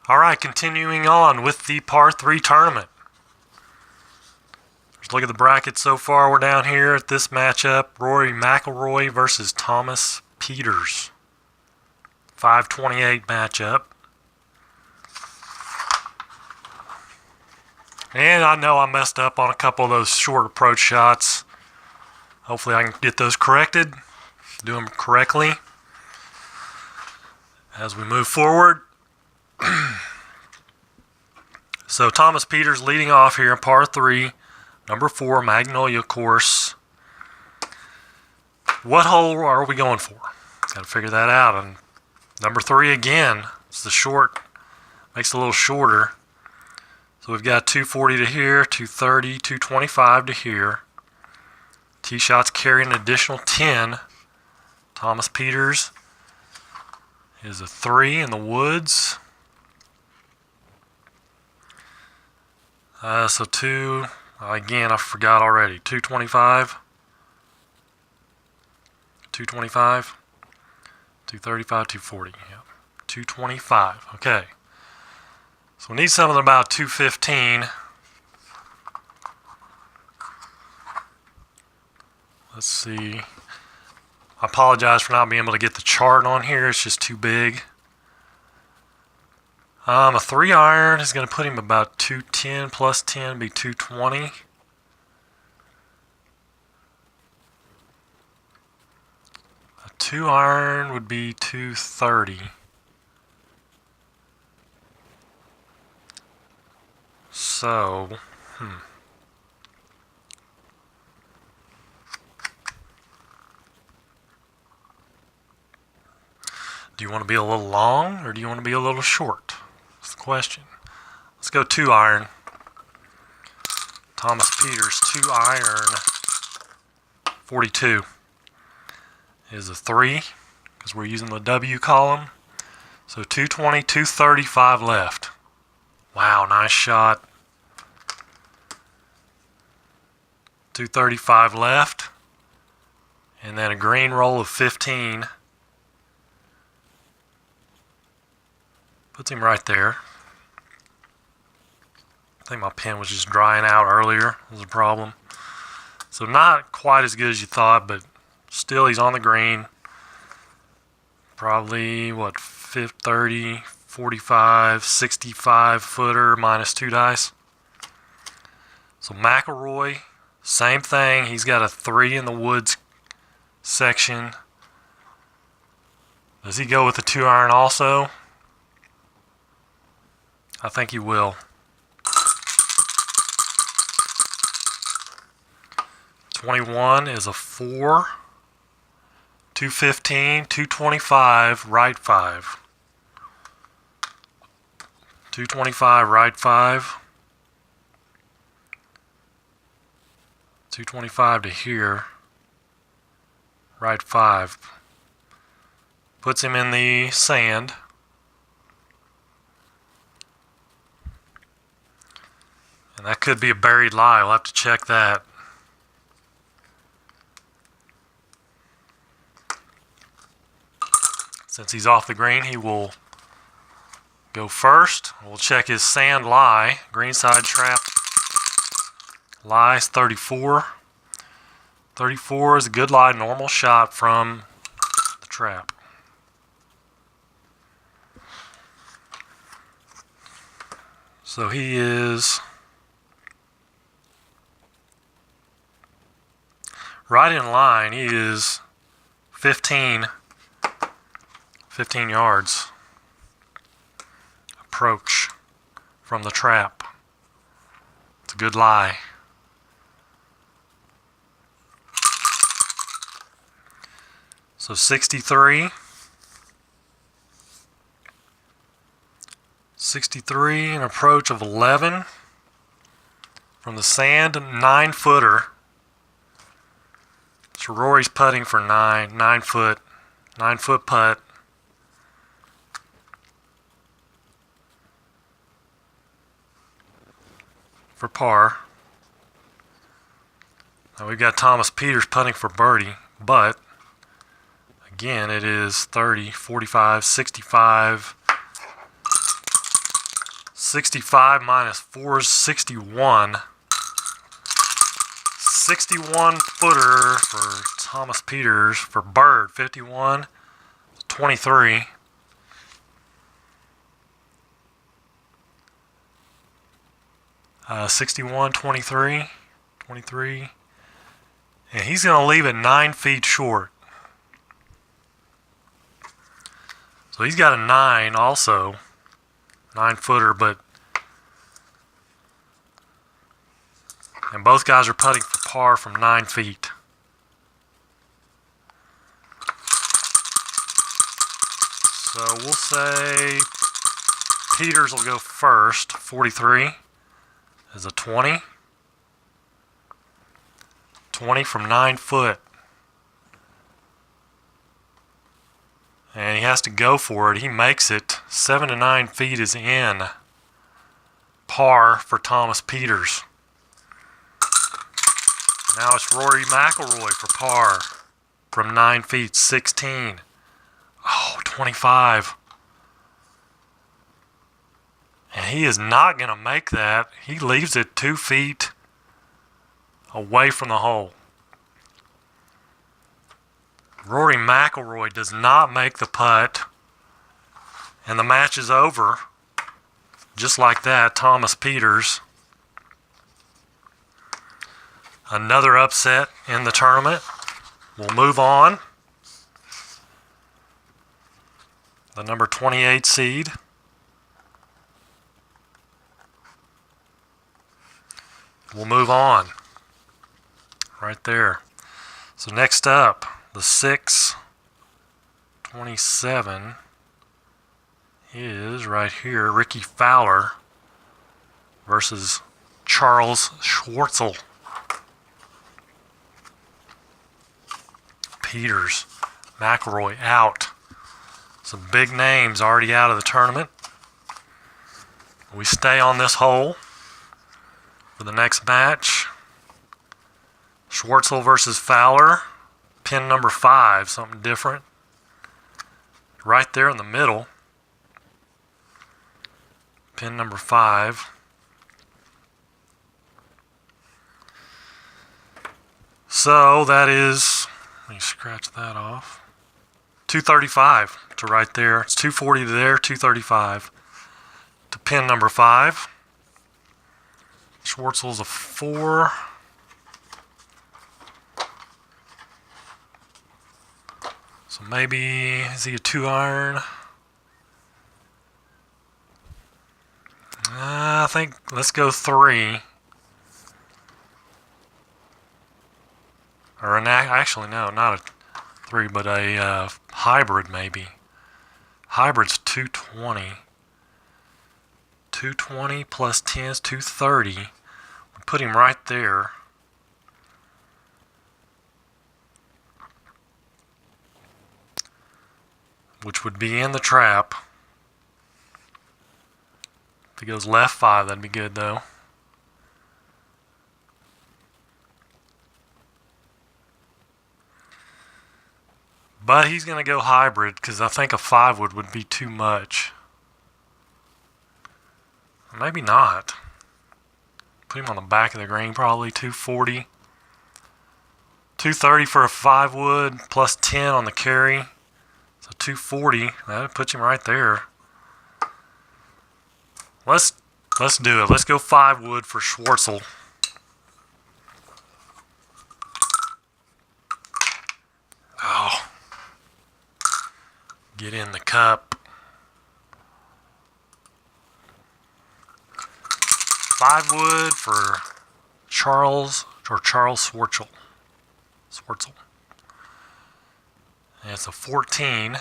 Alright, continuing on with the par 3 tournament. Let's look at the bracket so far. We're down here at this matchup. Rory McIlroy versus Thomas Pieters. 528 matchup. And I know I messed up on a couple of those short approach shots. Hopefully I can get those corrected. Do them correctly as we move forward. So Thomas Pieters leading off here in par 3, number 4, Magnolia course. What hole are we going for? Got to figure that out. And number 3 again, it's the short, makes it a little shorter. So we've got 240 to here, 230, 225 to here. Tee shots carry an additional 10. Thomas Pieters is a 3 in the woods. So 2, again, I forgot already. 225, 225, 235, 240. Yeah, 225. Okay. So we need something about 215. Let's see. I apologize for not being able to get the chart on here. It's just too big. A 3 iron is going to put him about 210 plus 10 be 220. A 2 iron would be 230. So, do you want to be a little long or do you want to be a little short? That's the question. Let's go 2 iron. Thomas Pieters, 2 iron, 42 is a 3 because we're using the W column. So 220, 235 left. Wow, nice shot. 235 left. And then a green roll of 15. Puts him right there. I think my pen was just drying out earlier. That was a problem. So not quite as good as you thought, but still he's on the green. Probably, 30, 45, 65 footer minus 2 dice. So McIlroy, same thing. He's got a 3 in the woods section. Does he go with the 2 iron also? I think he will. 21 is a 4. 215, 225, right 5. 225, right 5. 225 to here, right 5. Puts him in the sand. And that could be a buried lie. We'll have to check that. Since he's off the green, he will go first. We'll check his sand lie. Greenside trap lies 34. 34 is a good lie, normal shot from the trap. So he is right in line. He is 15 yards approach from the trap. It's a good lie. So 63. 63, an approach of 11. From the sand, 9 footer. So Rory's putting for 9 foot putt. For par. Now we've got Thomas Pieters putting for birdie, but again, it is 30, 45, 65. 65 minus 4 is 61. 61 footer for Thomas Peters. For Bird, 51, 23. Uh, 61, 23, 23. And he's going to leave it 9 feet short. So he's got a 9 also. 9 footer, but and both guys are putting for par from 9 feet. So we'll say Peters will go first. 43 is a 20. 20 from 9 foot. And he has to go for it. He makes it. 7 to 9 feet is in. Par for Thomas Peters. Now it's Rory McIlroy for par from 9 feet, 16. Oh, 25. And he is not going to make that. He leaves it 2 feet away from the hole. Rory McIlroy does not make the putt. And the match is over. Just like that, Thomas Peters. Another upset in the tournament. We'll move on. The number 28 seed. We'll move on. Right there. So next up, the 627 is right here, Ricky Fowler versus Charles Schwartzel. Peters, McIlroy out. Some big names already out of the tournament. We stay on this hole for the next match. Schwartzel versus Fowler. Pin number 5, something different. Right there in the middle. Pin number 5. So that is, let me scratch that off. 235 to right there. It's 240 to there, 235 to pin number 5. Schwartzel's a 4. So maybe, is he a 2-iron? I think, let's go 3. Or actually, no, not a 3, but a hybrid maybe. Hybrid's 220. 220 plus 10 is 230. We put him right there. Which would be in the trap. If he goes left 5, that'd be good though. But he's going to go hybrid because I think a 5 would be too much. Maybe not. Put him on the back of the green probably, 240. 230 for a 5 wood plus 10 on the carry. So 240, that puts him right there. Let's do it. Let's go 5 wood for Schwartzel. Oh. Get in the cup. 5 wood for Charles Schwartzel. And it's a 14.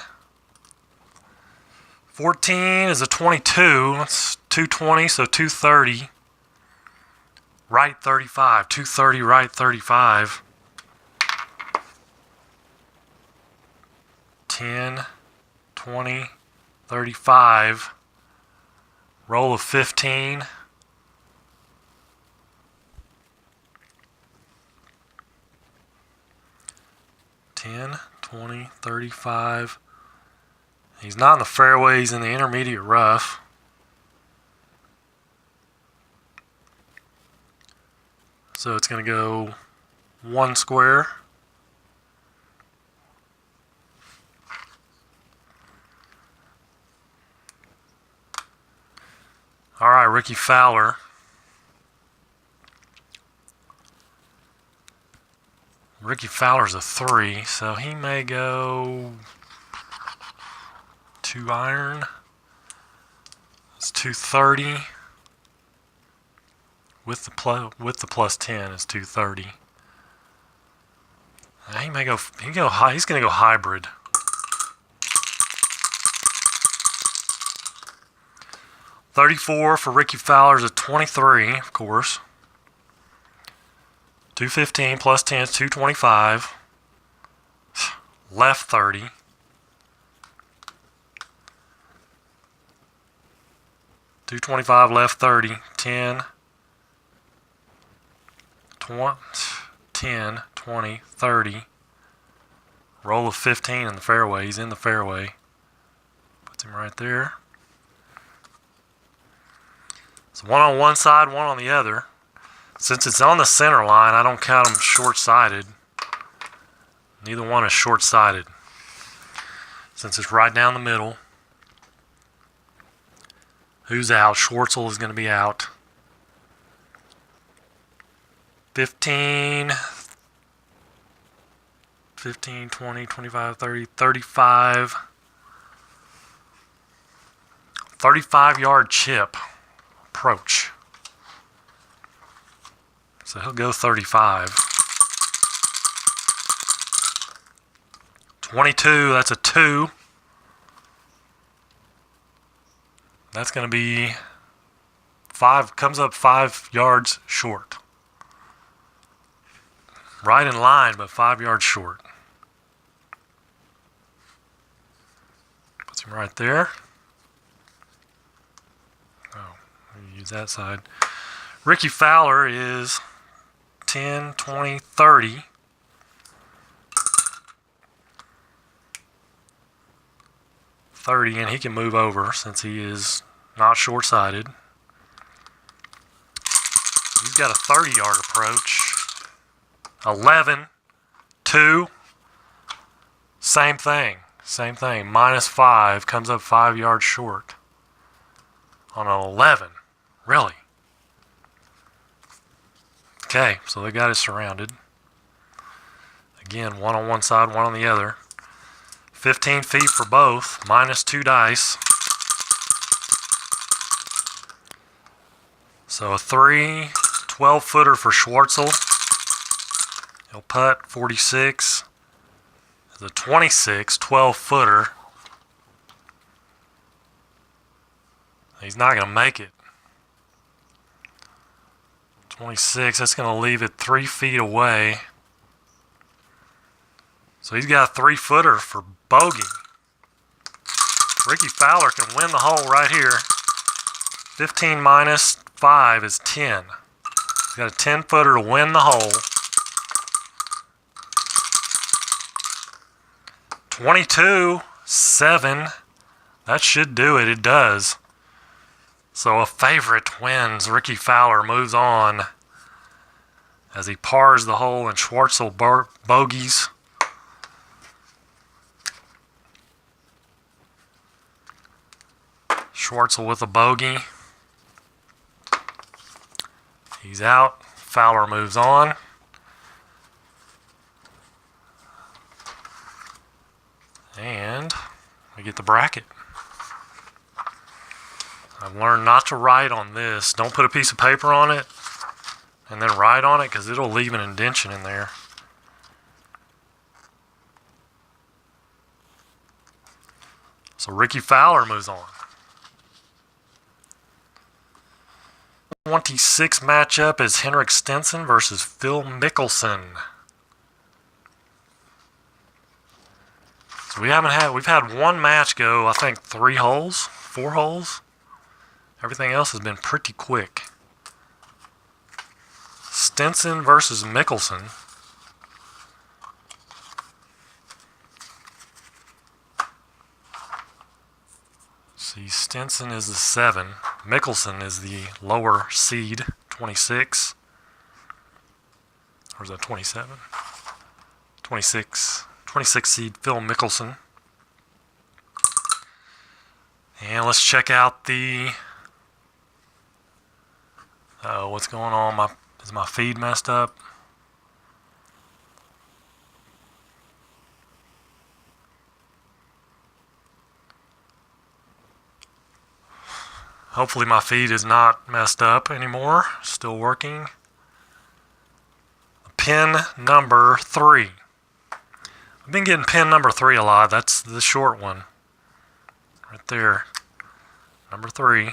14 is a 22. That's 220, so 230. Right 35. 230, right 35. 10, 20, 35. Roll of 15. $10, $20, $35. He's not in the fairway, he's in the intermediate rough. So it's going to go 1 square. All right, Ricky Fowler. Ricky Fowler's a 3, so he may go 2 iron. It's 230. With the plus 10 is 230. He may go. He's going to go hybrid. $34 for Ricky Fowler is a 23, of course. 215 plus 10 is 225. Left 30. $225 left 30. 10, 20, 30. Roll of 15 in the fairway. He's in the fairway. Puts him right there. So one on one side, one on the other. Since it's on the center line, I don't count them short-sided. Neither one is short-sided. Since it's right down the middle. Who's out? Schwartzel is going to be out. 15, 20, 25, 30, 35. 35-yard chip approach. So he'll go 35. 22, that's a 2. That's going to be 5, comes up 5 yards short. Right in line, but 5 yards short. Puts him right there. Oh, use that side. Ricky Fowler is 10, 20, 30. And he can move over since he is not short-sided. He's got a 30-yard approach. 11, 2. Same thing. Minus 5 comes up 5 yards short. On an 11. Really? Okay, so they got it surrounded. Again, one on one side, one on the other. 15 feet for both, minus 2 dice. So a 3, 12-footer for Schwartzel. He'll putt 46. The 26, 12-footer. He's not going to make it. 26, that's going to leave it 3 feet away. So he's got a 3-footer for bogey. Ricky Fowler can win the hole right here. 15 minus 5 is 10. He's got a 10-footer to win the hole. 22, 7. That should do it. It does. So a favorite wins. Ricky Fowler moves on as he pars the hole and Schwartzel bogeys. Schwartzel with a bogey. He's out. Fowler moves on. And we get the bracket. I've learned not to write on this. Don't put a piece of paper on it and then write on it because it'll leave an indentation in there. So Ricky Fowler moves on. 26 matchup is Henrik Stenson versus Phil Mickelson. So we've had one match go, I think 4 holes. Everything else has been pretty quick. Stenson versus Mickelson. See, Stenson is the 7. Mickelson is the lower seed, 26. Or is that 27? 26. 26 seed Phil Mickelson. And let's check out the... Oh, what's going on? Is my feed messed up? Hopefully my feed is not messed up anymore. Still working. Pin number 3. I've been getting pin number 3 a lot. That's the short one. Right there. Number 3.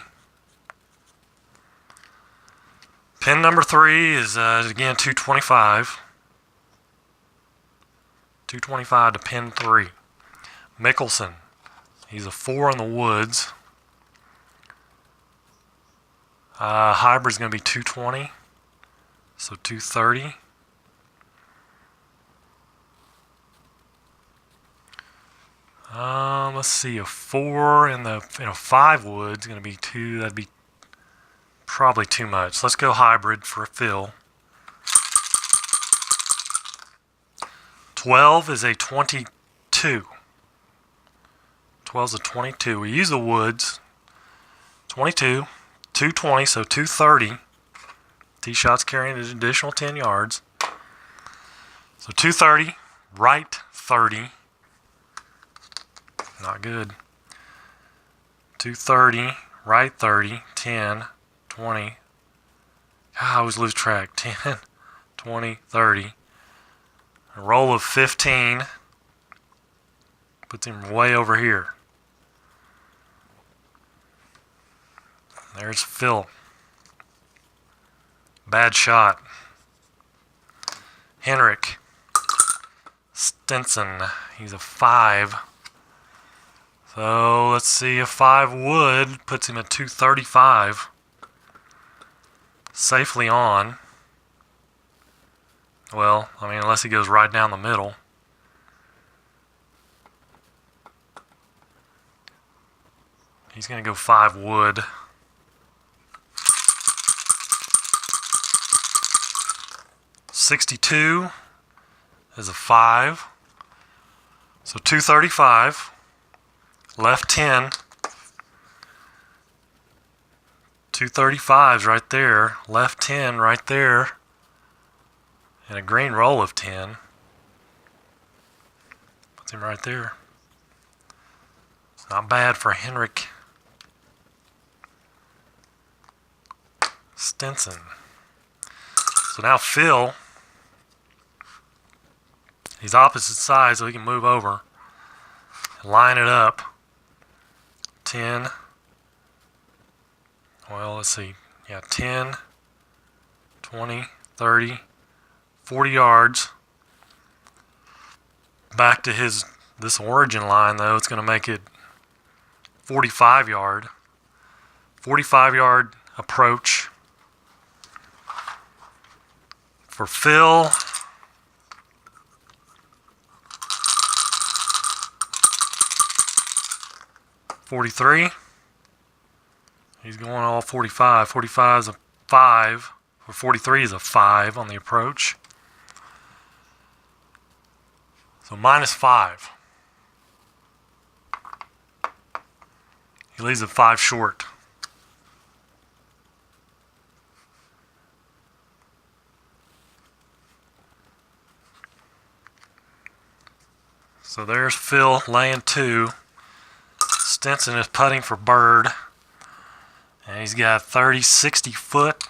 Pin number 3 is, again, 225. 225 to pin 3. Mickelson. He's a 4 in the woods. Hybrid's going to be 220. So 230. Let's see, a 4 in the 5 wood's going to be 2. That'd be probably too much. Let's go hybrid for a fill. 12 is a 22. 12 is a 22. We use the woods. 22, 220, so 230. Tee shot's carrying an additional 10 yards. So 230, right 30. Not good. 230, right 30, 10, 20. God, I always lose track. 10, 20, 30. A roll of 15 puts him way over here. There's Phil. Bad shot. Henrik Stenson. He's a 5. So let's see, a 5 wood puts him at 235. Safely on. Well, I mean, unless he goes right down the middle. He's going to go 5 wood. .62 is a 5. So 235. Left 10. 235's right there. Left 10 right there. And a green roll of 10. Puts him right there. It's not bad for Henrik Stenson. So now Phil, he's opposite sides so he can move over and line it up. 10. Well, let's see. Yeah, 10, 20, 30, 40 yards. Back to this origin line, though, it's going to make it 45 yard. 45 yard approach for Phil. .43. He's going all 45. 45 is a 5. Or 43 is a 5 on the approach. So -5. He leaves a 5 short. So there's Phil laying 2. Stenson is putting for bird. And he's got 30, 60 foot.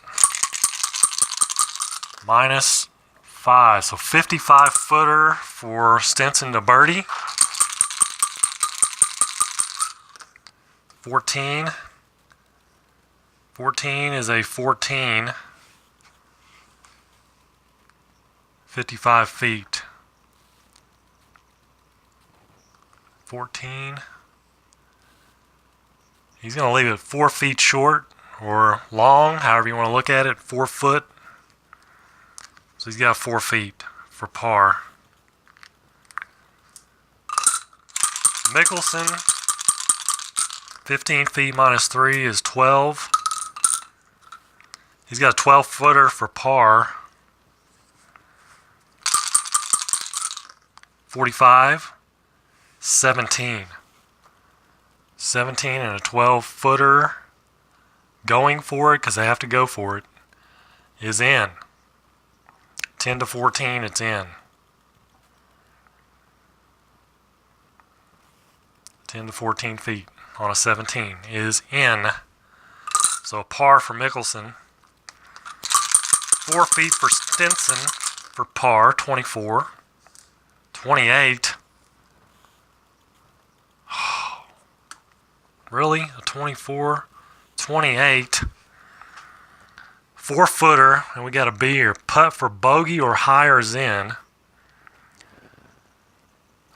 -5. So 55 footer for Stenson to birdie. 14. 14 is a 14. 55 feet. 14. He's going to leave it 4 feet short or long, however you want to look at it, 4 foot. So he's got 4 feet for par. Mickelson, 15 feet -3 is 12. He's got a 12 footer for par. 45, 17. 17 and a 12-footer. Going for it, because they have to go for it, is in. 10 to 14, it's in. 10 to 14 feet on a 17 is in. So a par for Mickelson. 4 feet for Stenson for par, 24. 28. Really? A 24? 28. 4-footer, and we got a B here. Putt for bogey or higher is in.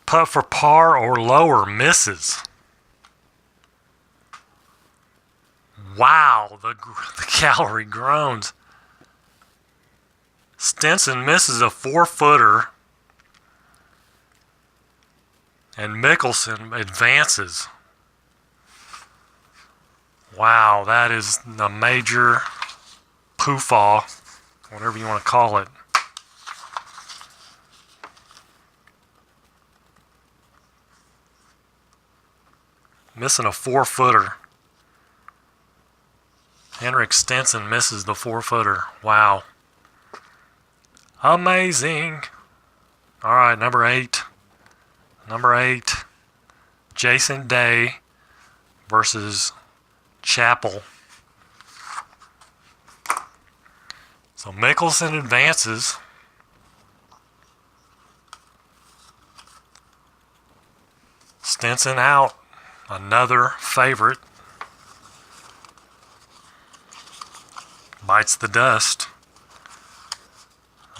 Putt for par or lower misses. Wow, the gallery groans. Stenson misses a 4-footer, and Mickelson advances. Wow, that is a major poof-all, whatever you want to call it. Missing a 4-footer. Henrik Stenson misses the 4-footer. Wow. Amazing. All right, number 8. Number 8, Jason Day versus Chappell. So Mickelson advances. Stenson out. Another favorite. Bites the dust.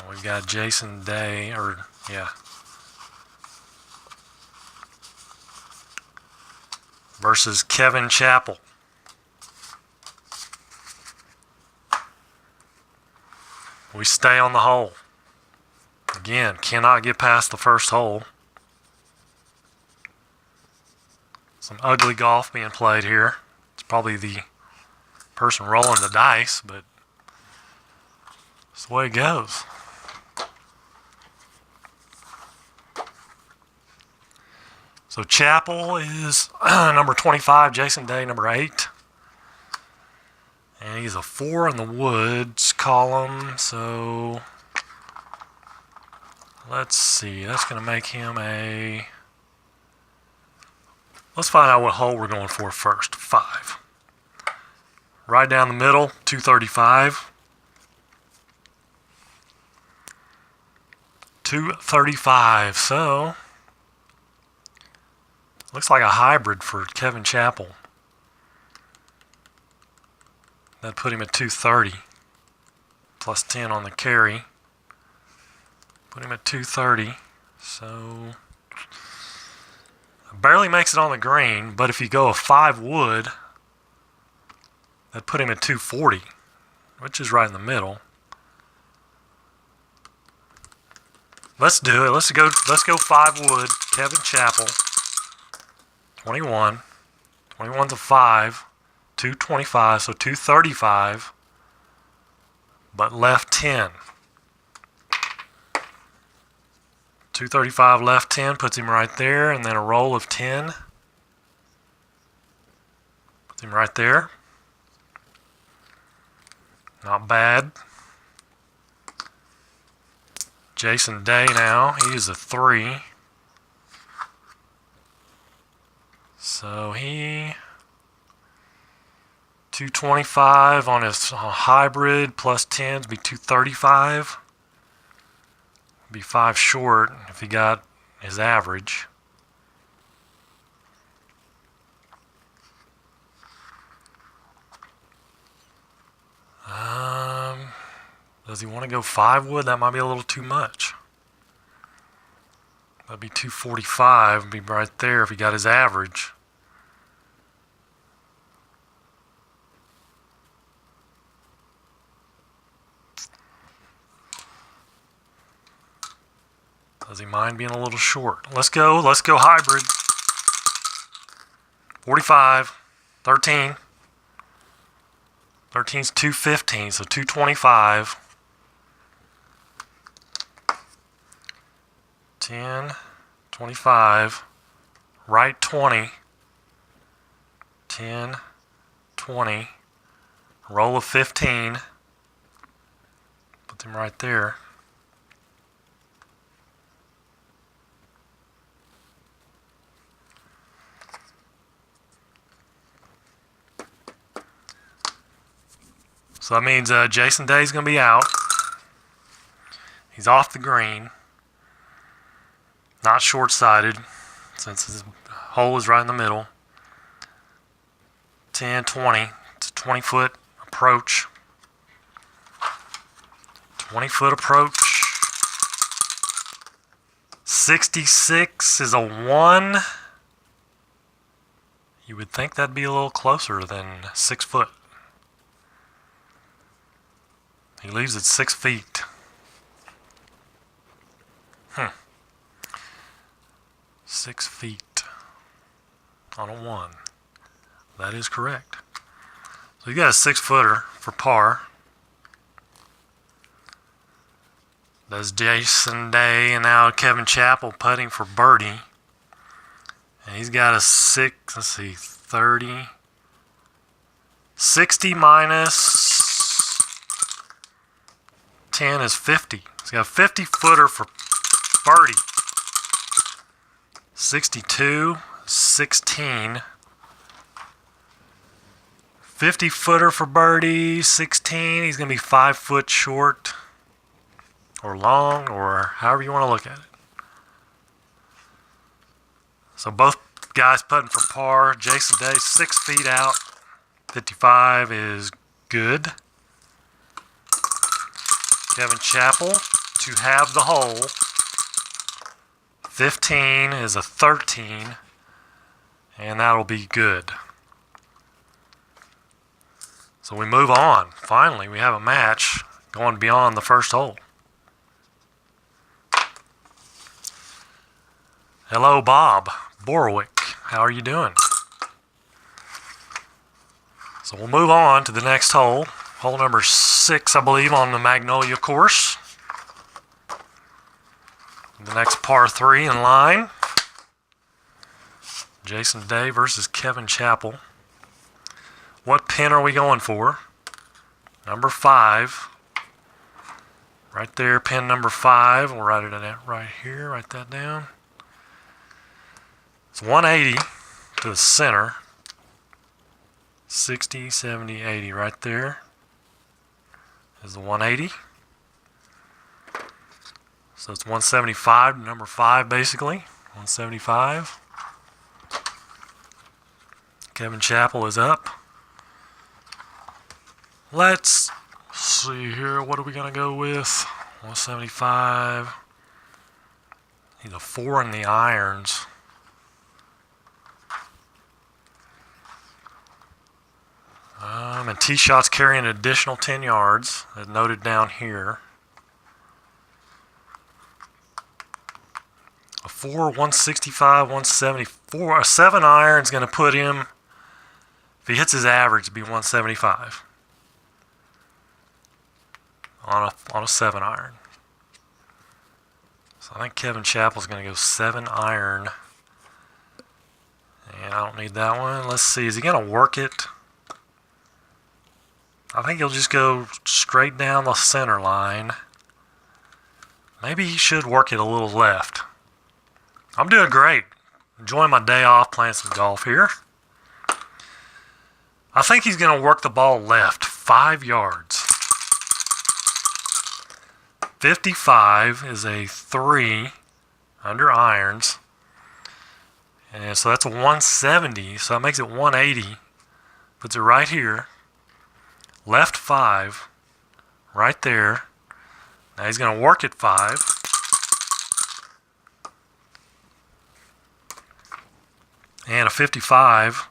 We've got Jason Day, versus Kevin Chappell. We stay on the hole. Again, cannot get past the first hole. Some ugly golf being played here. It's probably the person rolling the dice, but it's the way it goes. So Chappell is number 25, Jason Day number 8. And he's a 4 in the woods column, so let's see. That's going to make him a... Let's find out what hole we're going for first. 5. Right down the middle, 235. 235, so looks like a hybrid for Kevin Chappell. That'd put him at 230. Plus 10 on the carry. Put him at 230. So barely makes it on the green, but if you go a 5 wood, that'd put him at 240, which is right in the middle. Let's do it. Let's go 5 wood. Kevin Chappell. 21. 21's a 5. 225, so 235. But left 10. 235 left 10 puts him right there, and then a roll of 10 puts him right there. Not bad. Jason Day now, he's a 3. So he 225 on his hybrid plus 10s be 235. Be 5 short if he got his average. Does he want to go 5 wood? That might be a little too much. That'd be 245, be right there if he got his average. Does he mind being a little short? Let's go hybrid. 45, 13. 13's 215, so 225. 10, 25, right 20, 10, 20, roll of 15, put them right there. So that means Jason Day's going to be out. He's off the green. Not short-sighted, since his hole is right in the middle. 10, 20. It's a 20-foot approach. 20-foot approach. 66 is a 1. You would think that'd be a little closer than 6 foot. He leaves at 6 feet. 6 feet on a 1. That is correct. So you got a 6-footer for par. That's Jason Day, and now Kevin Chappell putting for birdie. And he's got a 30. 60 minus 10 is 50. He's got a 50-footer for birdie. 62, 16. 50-footer for birdie, 16. He's going to be 5 foot short or long, or however you want to look at it. So both guys putting for par. Jason Day 6 feet out. 55 is good. Kevin Chappell to have the hole. 15 is a 13, and that'll be good. So we move on. Finally, we have a match going beyond the first hole. Hello, Bob Borwick. How are you doing? So we'll move on to the next hole. Hole number 6, I believe, on the Magnolia course. The next par 3 in line. Jason Day versus Kevin Chappell. What pin are we going for? Number 5. Right there, pin number 5. We'll write it right here. Write that down. It's 180 to the center. 60, 70, 80 right there is the 180. So it's 175, number 5 basically. 175. Kevin Chappell is up. Let's see here. What are we going to go with? 175. He's a 4 in the irons. And tee shots carry an additional 10 yards, as noted down here. A 4, 165, 174. A 7 iron is going to put him, if he hits his average, it'd be 175 on a 7 iron. So I think Kevin Chappell's going to go 7 iron. And I don't need that one. Let's see. Is he going to work it? I think he'll just go straight down the center line. Maybe he should work it a little left. I'm doing great. Enjoying my day off playing some golf here. I think he's going to work the ball left, 5 yards. 55 is a 3 under irons. And so that's a 170, so that makes it 180. Puts it right here. Left 5, right there. Now he's going to work at 5. And a 55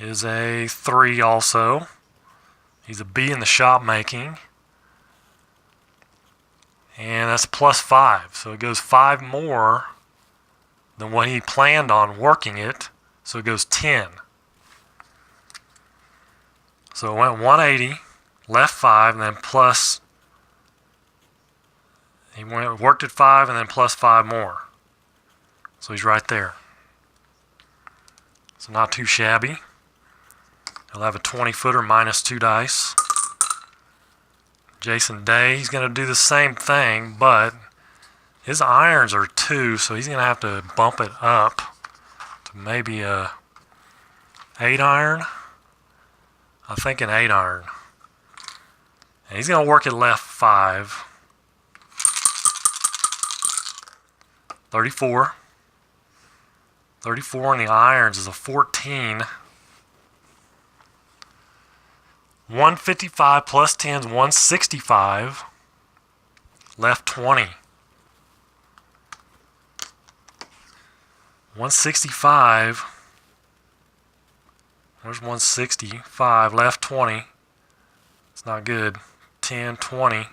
is a 3 also. He's a B in the shop making. And that's plus 5. So it goes 5 more than what he planned on working it. So it goes 10. So it went 180, left 5, and then plus. He worked at 5 and then plus 5 more. So he's right there. So not too shabby. He'll have a 20-footer minus 2 dice. Jason Day, he's going to do the same thing, but his irons are 2, so he's going to have to bump it up to maybe a 8-iron. I think an 8-iron. And he's going to work at left 5. 34. 34 in the irons is a 14. 155 plus 10 is 165. Left 20. 165. There's 165. Left 20. It's not good. 10, 20.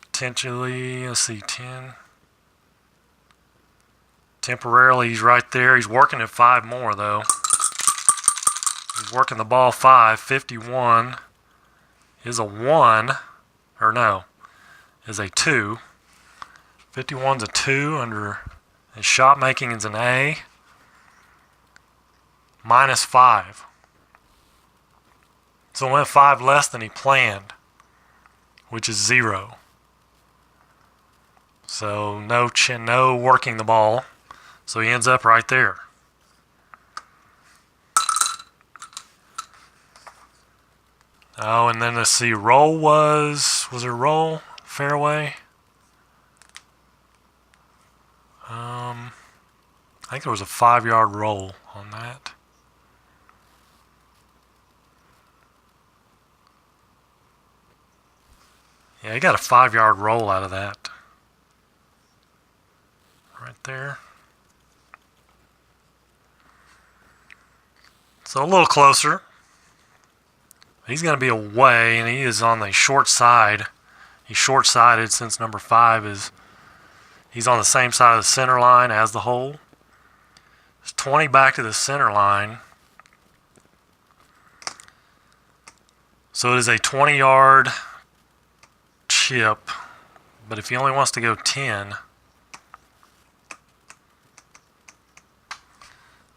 Potentially, let's see, 10. Temporarily, he's right there. He's working at 5 more, though. He's working the ball 5. 51 is a 1. Or no, is a 2. 51's a 2 under his shot making is an A. Minus 5. So went 5 less than he planned, which is 0. So no working the ball. So he ends up right there. Oh, and then let's see, roll was it roll? Fairway? I think there was a 5-yard roll on that. Yeah, he got a 5-yard roll out of that. Right there. So a little closer. He's going to be away, and he is on the short side. He's short-sided since number 5 he's on the same side of the center line as the hole. It's 20 back to the center line. So it is a 20-yard chip, but if he only wants to go 10,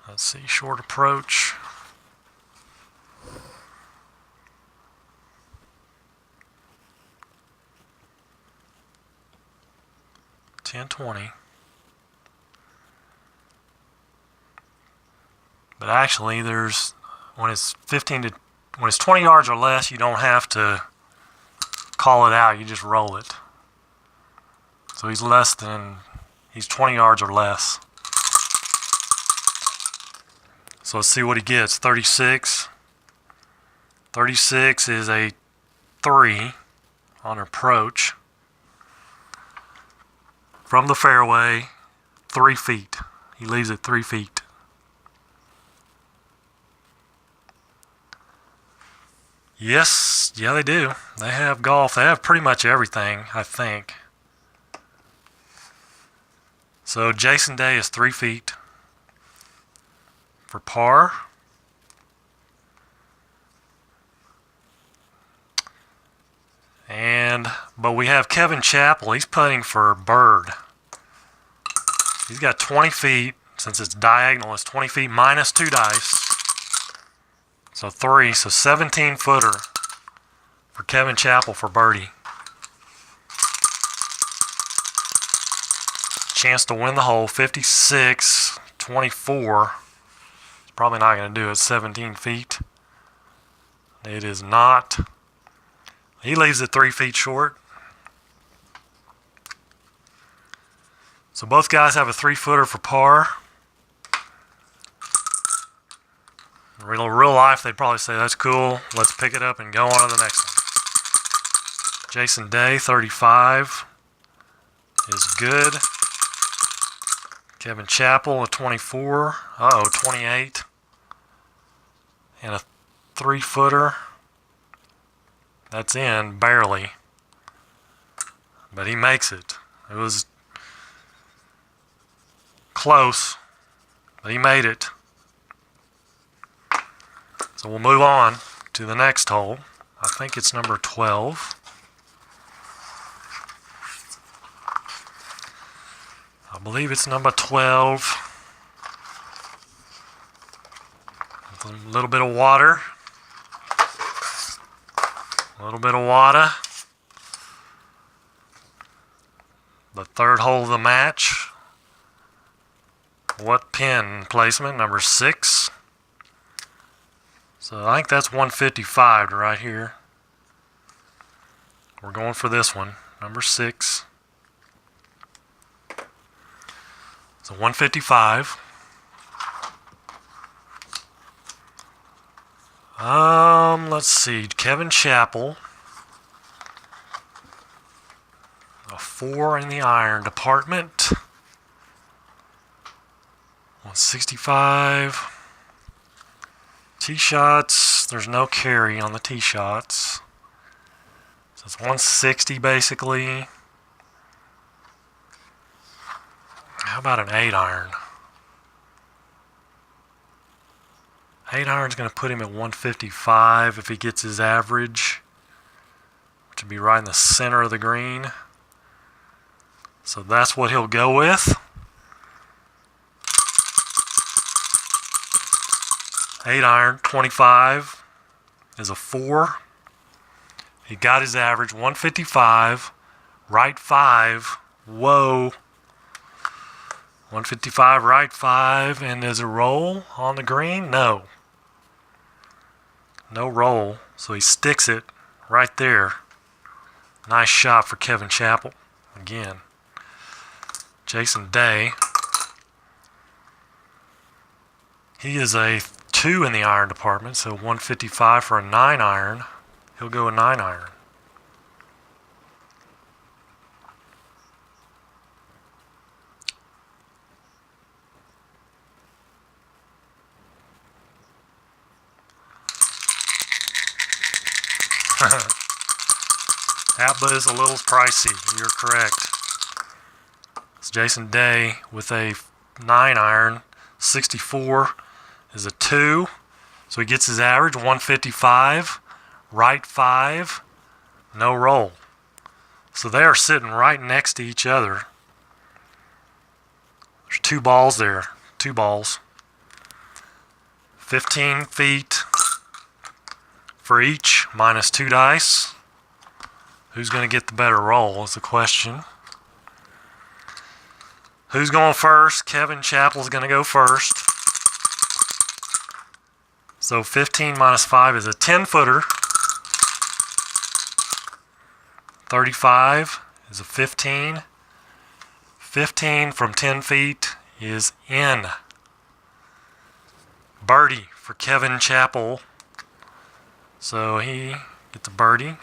let's see, short approach. $10.20. But actually, when it's 20 yards or less, you don't have to call it out. You just roll it. So he's 20 yards or less. So let's see what he gets. 36. 36 is a 3 on approach. From the fairway, 3 feet. He leaves it 3 feet. Yes, yeah, they do. They have golf. They have pretty much everything, I think. So Jason Day is 3 feet for par. But we have Kevin Chappell. He's putting for bird. He's got 20 feet. Since it's diagonal, it's 20 feet minus 2 dice. So 3. So 17-footer for Kevin Chappell for birdie. Chance to win the hole. 56, 24. It's probably not going to do it. 17 feet. It is not. He leaves it 3 feet short. So both guys have a 3-footer for par. In real life, they'd probably say, that's cool. Let's pick it up and go on to the next one. Jason Day, 35, is good. Kevin Chappell, a 24. 28. And a 3-footer. That's in, barely. But he makes it. It was close, but he made it. So we'll move on to the next hole. I think it's number 12. I believe it's number 12. A little bit of water. A little bit of water. The third hole of the match. What pin placement? Number 6. So I think that's 155 right here. We're going for this one, number 6. So 155. Let's see. Kevin Chappell. A 4 in the iron department. 165. Tee shots. There's no carry on the tee shots. So it's 160 basically. How about an 8 iron? 8 iron's going to put him at 155 if he gets his average, which would be right in the center of the green. So that's what he'll go with. 8 iron, 25 is a 4. He got his average, 155, right 5. Whoa. 155, right 5, and is a roll on the green? No. No roll, so he sticks it right there. Nice shot for Kevin Chappell. Again. Jason Day. He is a 2 in the iron department, so 155 for a 9 iron. He'll go a 9 iron. Apba is a little pricey. You're correct. It's Jason Day with a 9 iron. 64 is a 2. So he gets his average, 155. Right 5. No roll. So they are sitting right next to each other. There's 2 balls there. 2 balls. 15 feet for each, minus 2 dice. Who's going to get the better roll is the question. Who's going first? Kevin Chappell's going to go first. So 15 minus 5 is a 10-footer. 35 is a 15. 15 from 10 feet is in. Birdie for Kevin Chappell. So he gets a birdie.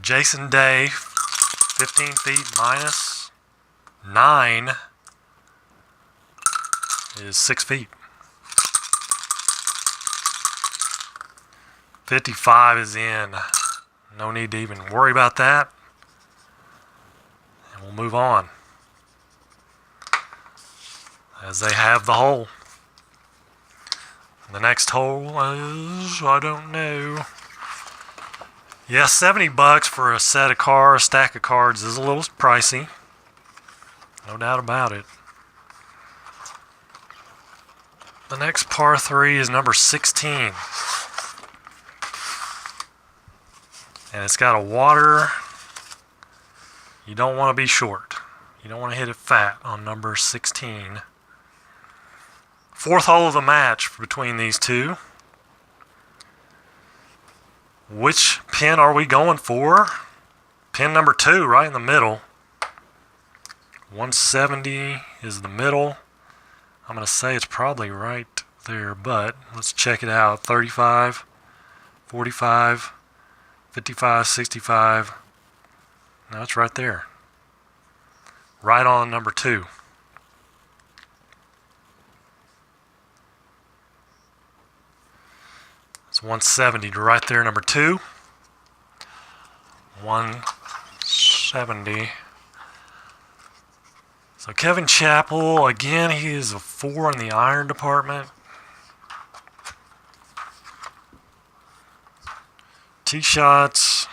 Jason Day, 15 feet minus 9 is 6 feet. 55 is in. No need to even worry about that. And we'll move on. As they have the hole. The next hole is, I don't know. Yeah, $70 for a set of cards, a stack of cards is a little pricey. No doubt about it. The next par 3 is number 16. And it's got a water. You don't want to be short. You don't want to hit it fat on number 16. 4th hole of the match between these two. Which pin are we going for? Pin number 2, right in the middle. 170 is the middle. I'm going to say it's probably right there, but let's check it out. 35, 45, 55, 65. No, it's right there. Right on number 2. It's 170 right there, number 2. 170. So Kevin Chappell, again, he is a 4 in the iron department. Tee shots.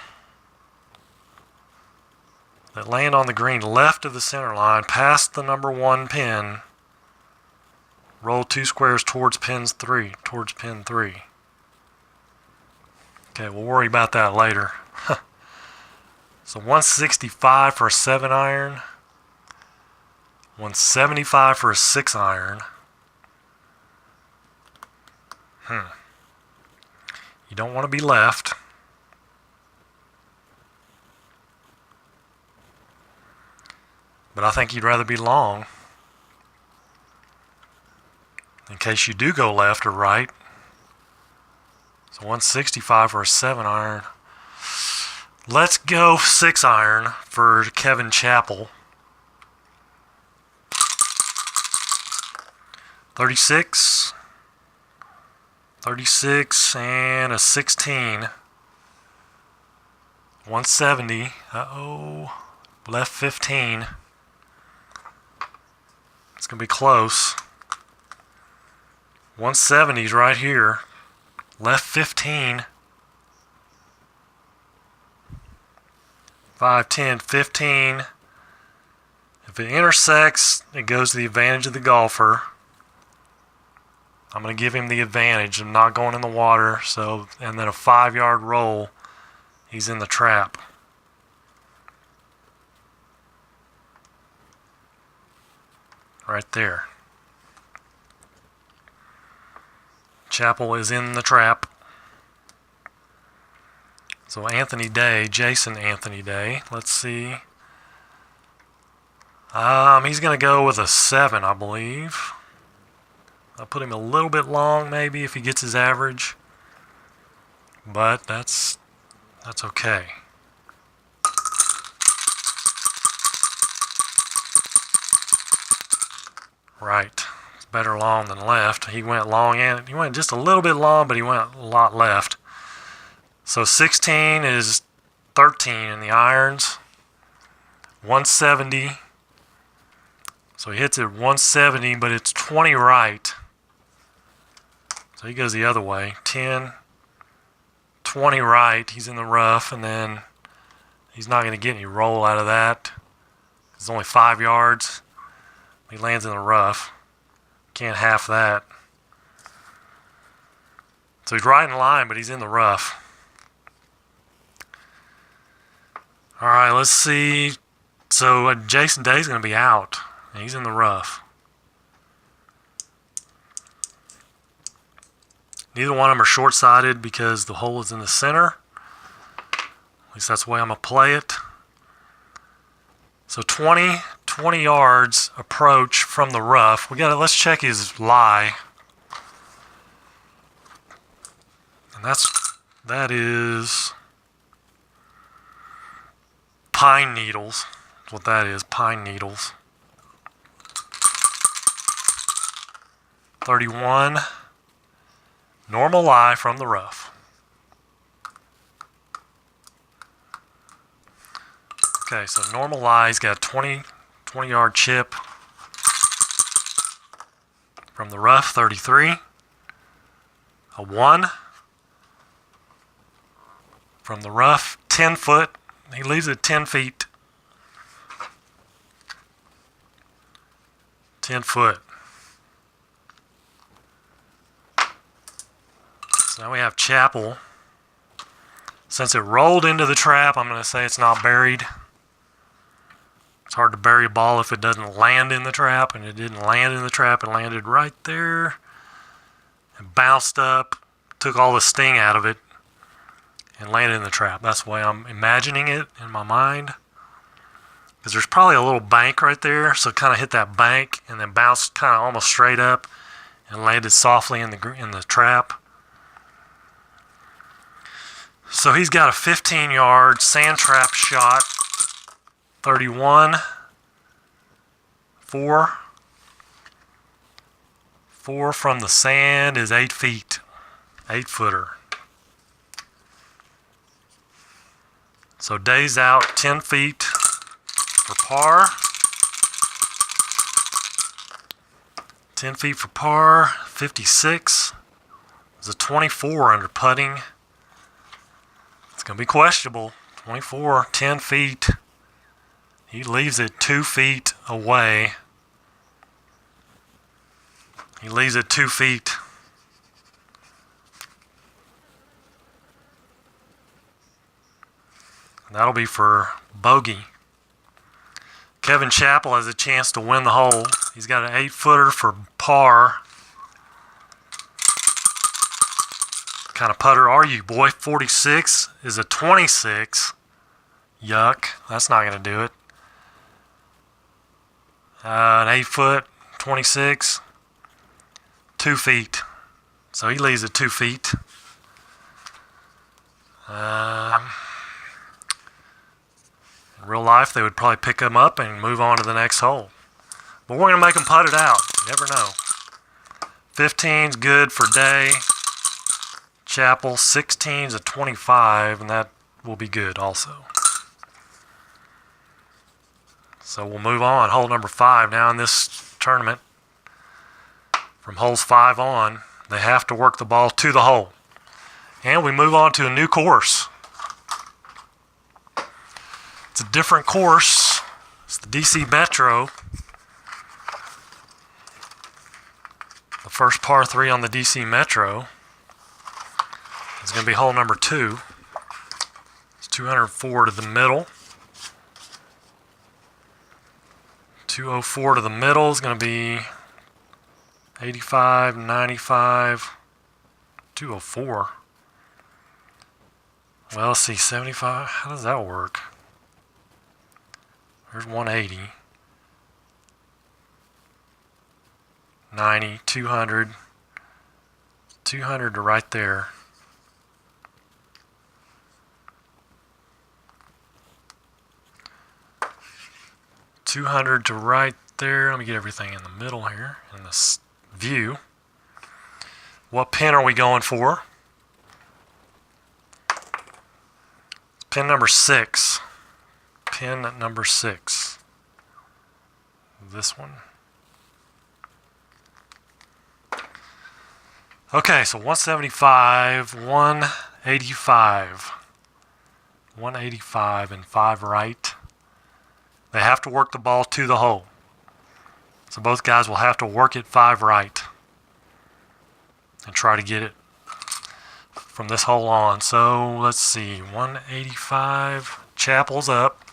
that land on the green left of the center line, past the number 1 pin. Roll 2 squares towards pin 3. Okay, we'll worry about that later. So 165 for a 7 iron. 175 for a 6 iron. You don't want to be left. But I think you'd rather be long, in case you do go left or right. So 165 for a 7 iron. Let's go 6 iron for Kevin Chappell. 36 and a 16. 170. Left 15. It's going to be close. 170's right here. Left 15. 5, 10, 15. If it intersects, it goes to the advantage of the golfer. I'm going to give him the advantage of not going in the water. And then a 5-yard roll. He's in the trap. Right there. Chappell is in the trap. So Jason Anthony Day. Let's see. He's going to go with a 7, I believe. I'll put him a little bit long, maybe, if he gets his average. But that's okay. Right. It's better long than left. He went long and he went just a little bit long, but he went a lot left. So 16 is 13 in the irons. 170. So he hits it 170, but it's 20 right. So he goes the other way. 10, 20 right. He's in the rough, and then he's not going to get any roll out of that. It's only 5 yards. He lands in the rough. Can't half that. So he's right in line, but he's in the rough. All right, let's see. So Jason Day's going to be out. He's in the rough. Neither one of them are short-sighted because the hole is in the center. At least that's the way I'm going to play it. So 20 yards approach from the rough. Let's check his lie. And that is pine needles. That's what that is, pine needles. 31. Normal lie from the rough. Okay, so normal lie, he's got 20-yard chip from the rough, 33. A 1 from the rough, 10 foot. He leaves it 10 feet. 10 foot. So now we have Chappell. Since it rolled into the trap, I'm going to say it's not buried. It's hard to bury a ball if it doesn't land in the trap, and it didn't land in the trap. It landed right there and bounced up, took all the sting out of it, and landed in the trap. That's the way I'm imagining it in my mind. Because there's probably a little bank right there, so it kind of hit that bank and then bounced kind of almost straight up and landed softly in the trap. So he's got a 15-yard sand trap shot. 31. 4 from the sand is 8 feet. 8-footer. So Day's out 10 feet for par. 10 feet for par. 56. It's a 24 under putting. It's going to be questionable. 24, 10 feet. He leaves it 2 feet away. He leaves it 2 feet. That'll be for bogey. Kevin Chappell has a chance to win the hole. He's got an 8-footer for par. What kind of putter are you, boy? 46 is a 26. Yuck. That's not going to do it. An 8-foot, 26. 2 feet. So he leaves it 2 feet. In real life, they would probably pick him up and move on to the next hole. But we're going to make him putt it out. You never know. 15's good for Day. Chappell, 16's a 25, and that will be good also. So we'll move on. Hole number 5 now in this tournament. From holes 5 on, they have to work the ball to the hole. And we move on to a new course. It's a different course. It's the DC Metro. The first par 3 on the DC Metro is going to be hole number 2. It's 204 to the middle. 204 to the middle is going to be 85, 95, 204. Well, let's see, 75. How does that work? There's 180. 90, 200. 200 to right there. $200 to right there. Let me get everything in the middle here in this view. What pin are we going for? Pin number 6. Pin number 6. This one. Okay, so 175, 185. 185 and 5 right. They have to work the ball to the hole. So both guys will have to work it 5 right and try to get it from this hole on. So let's see, 185. Chappell's up.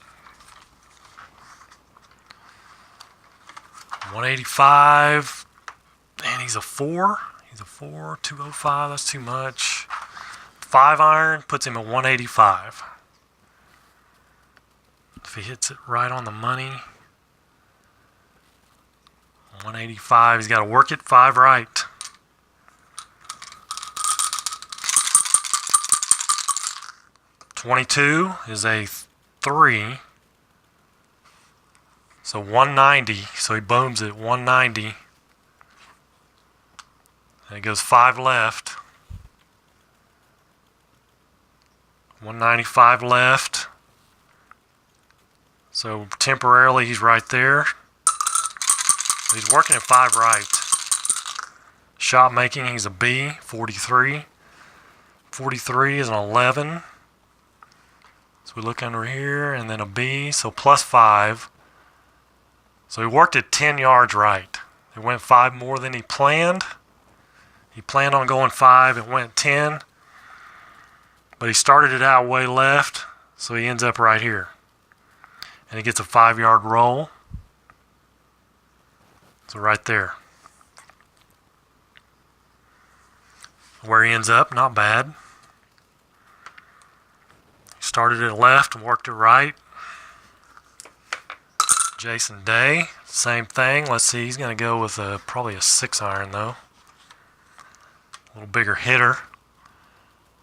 185. And he's a 4. He's a 4. 205. That's too much. 5 iron puts him at 185. If he hits it right on the money, 185, he's got to work it 5 right. .22 is a 3, so 190, so he booms it 190, and it goes 5 left. 195 left. So temporarily he's right there. He's working at 5 right. Shot making, he's a B, 43. 43 is an 11. So we look under here, and then a B, so plus 5. So he worked at 10 yards right. It went 5 more than he planned. He planned on going 5, it went 10. But he started it out way left, so he ends up right here. And he gets a 5-yard roll. So right there. Where he ends up, not bad. He started it left and worked it right. Jason Day, same thing. Let's see, he's going to go with probably a 6 iron though. A little bigger hitter.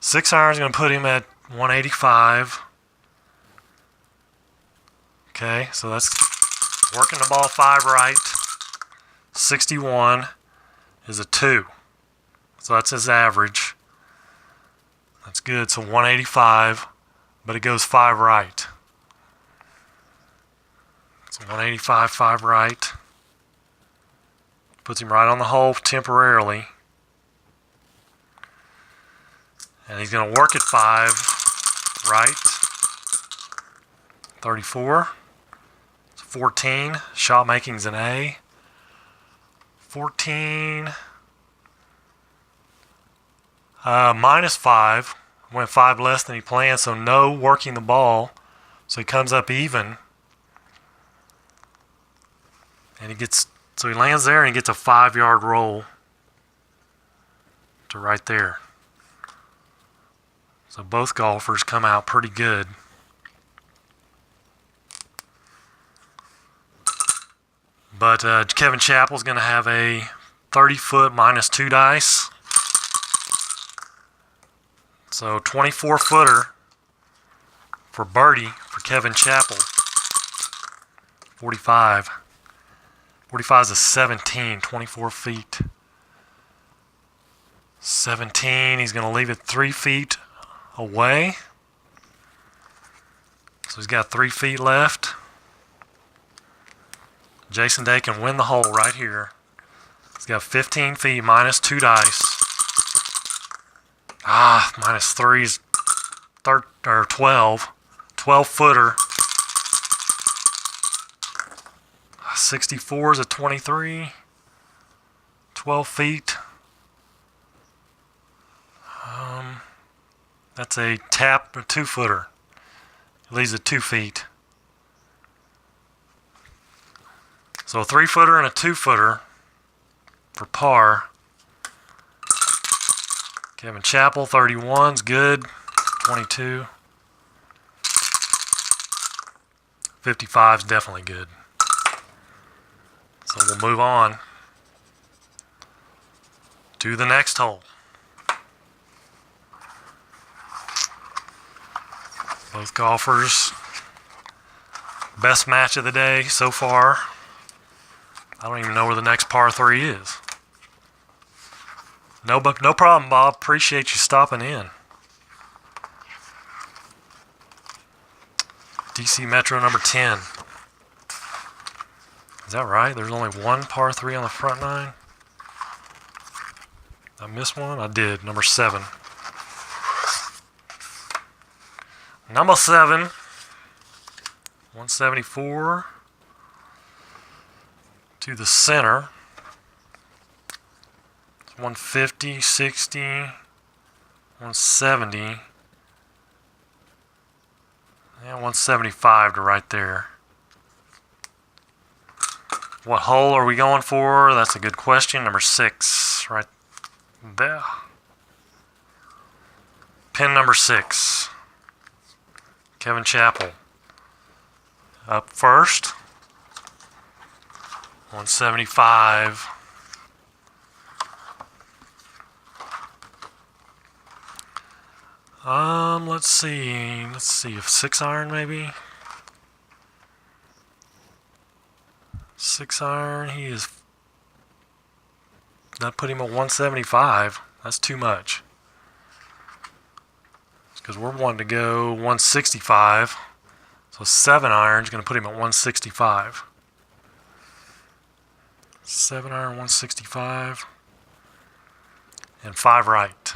6 iron is going to put him at 185. Okay, so that's working the ball 5 right. 61 is a 2. So that's his average. That's good. So 185, but it goes 5 right. So 185, 5 right. Puts him right on the hole temporarily. And he's going to work at 5 right. 34. 14. Shot making's an A. 14. -5. Went 5 less than he planned, so no working the ball. So he comes up even. And he lands there and he gets a 5-yard roll to right there. So both golfers come out pretty good. But Kevin Chappell's going to have a 30-foot -2 dice. So 24-footer for birdie for Kevin Chappell. 45. 45 is a 17, 24 feet. 17, he's going to leave it 3 feet away. So he's got 3 feet left. Jason Day can win the hole right here. He's got 15 feet, -2 dice. -3's 12. 12-footer. 64 is a 23. 12 feet. That's a tap, a 2-footer. It leaves it 2 feet. So a 3-footer and a 2-footer for par. Kevin Chappell, 31's good. 22. 55's definitely good. So we'll move on to the next hole. Both golfers. Best match of the day so far. I don't even know where the next par 3 is. No problem, Bob. Appreciate you stopping in. DC Metro number 10. Is that right? There's only one par 3 on the front 9? I missed one? I did. Number 7. Number 7. 174. To the center. 150, 60, 170. Yeah, 175 to right there. What hole are we going for? That's a good question. Number 6, right there. Pin number 6. Kevin Chappell. Up first. 175. Let's see if 6-iron maybe. 6-iron, that put him at 175. That's too much. Because we're wanting to go 165. So 7-iron is going to put him at 165. 7-iron, 165. And 5 right.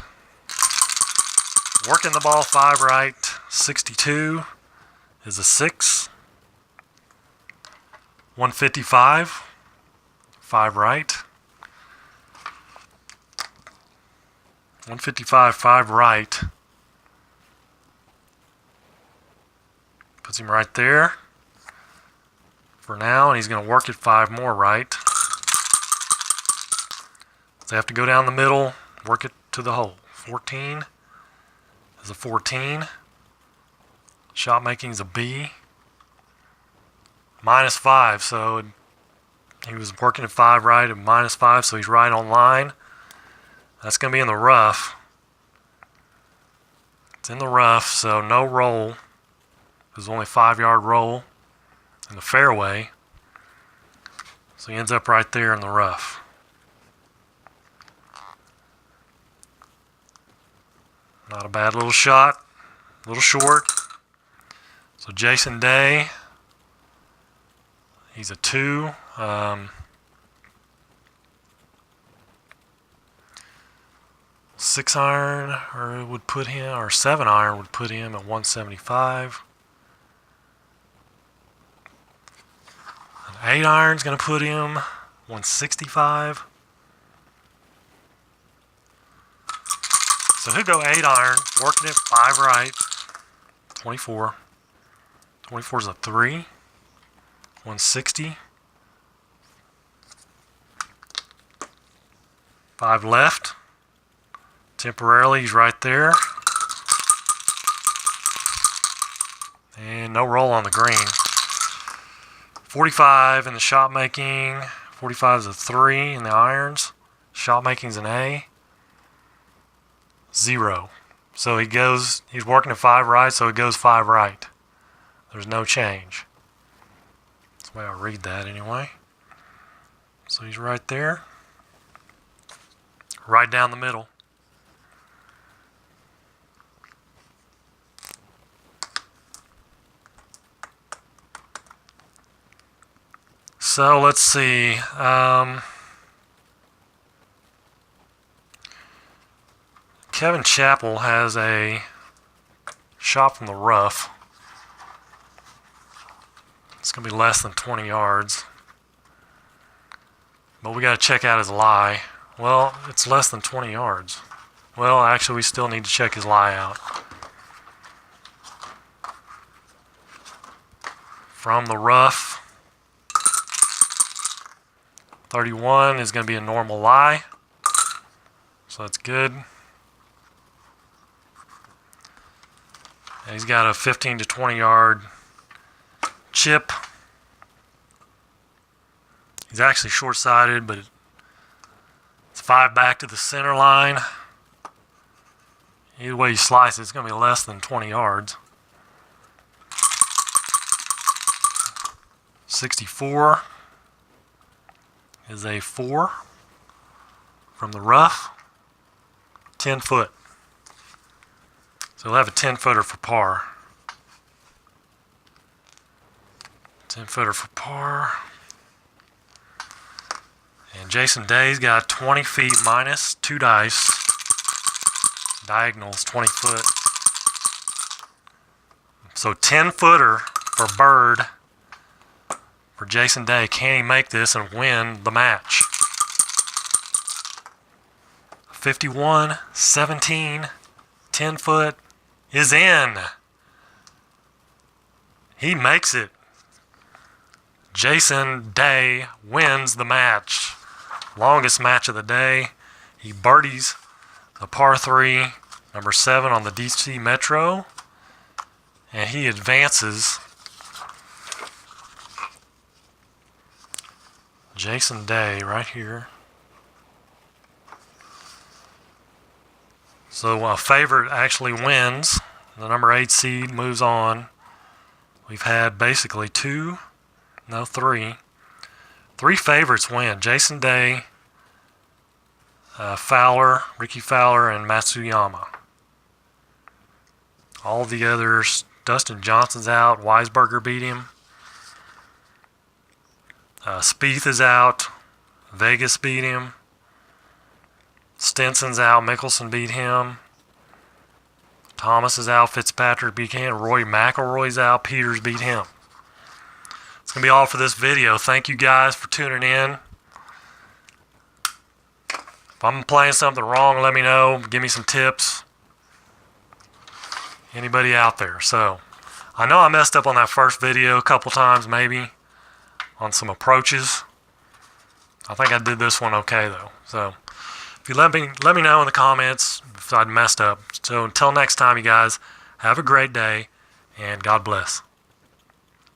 Working the ball 5 right. 62 is a 6. 155. 5 right. 155, 5 right. Puts him right there for now, and he's going to work it 5 more right. So they have to go down the middle, work it to the hole. 14 is a 14. Shot making is a B. -5, so he was working at 5 right at -5, so he's right on line. That's going to be in the rough. It's in the rough, so no roll. There's only a 5-yard roll in the fairway. So he ends up right there in the rough. Not a bad little shot. A little short. So Jason Day, he's a 2. 6-iron would put him, or 7-iron would put him at 175. 8 iron's going to put him 165. So he'll go 8 iron, working it 5 right, 24. 24 is a 3, 160. 5 left. Temporarily, he's right there. And no roll on the green. 45 in the shot making. 45 is a 3 in the irons. Shot making's an A. 0. So he's working at 5 right, so it goes 5 right. There's no change. That's the way I read that anyway. So he's right there. Right down the middle. So let's see. Kevin Chappell has a shot from the rough. It's going to be less than 20 yards. But we got to check out his lie. Well, it's less than 20 yards. Well, actually, we still need to check his lie out. From the rough, 31 is going to be a normal lie. So that's good. And he's got a 15 to 20 yard chip. He's actually short-sighted, but it's 5 back to the center line. Either way you slice it, it's going to be less than 20 yards. 64 is a 4 from the rough. 10 foot. So we'll have a 10-footer for par. 10-footer for par. And Jason Day's got 20 feet minus 2 dice. Diagonals 20 foot. So 10-footer for bird for Jason Day. Can he make this and win the match? 51, 17, 10 foot is in. He makes it. Jason Day wins the match. Longest match of the day. He birdies the par 3, number 7 on the DC Metro. And he advances. Jason Day right here. So a favorite actually wins. The number 8 seed moves on. We've had basically 3 favorites win. Jason Day, Fowler, Ricky Fowler, and Matsuyama. All the others, Dustin Johnson's out. Weisberger beat him. Spieth is out. Vegas beat him. Stenson's out. Mickelson beat him. Thomas is out. Fitzpatrick beat him. Rory McIlroy's out. Peters beat him. It's going to be all for this video. Thank you guys for tuning in. If I'm playing something wrong, let me know. Give me some tips. Anybody out there? So, I know I messed up on that first video a couple times, maybe, on some approaches. I think I did this one okay, though. So, if you let me know in the comments if I'd messed up. So, until next time, you guys, have a great day, and God bless.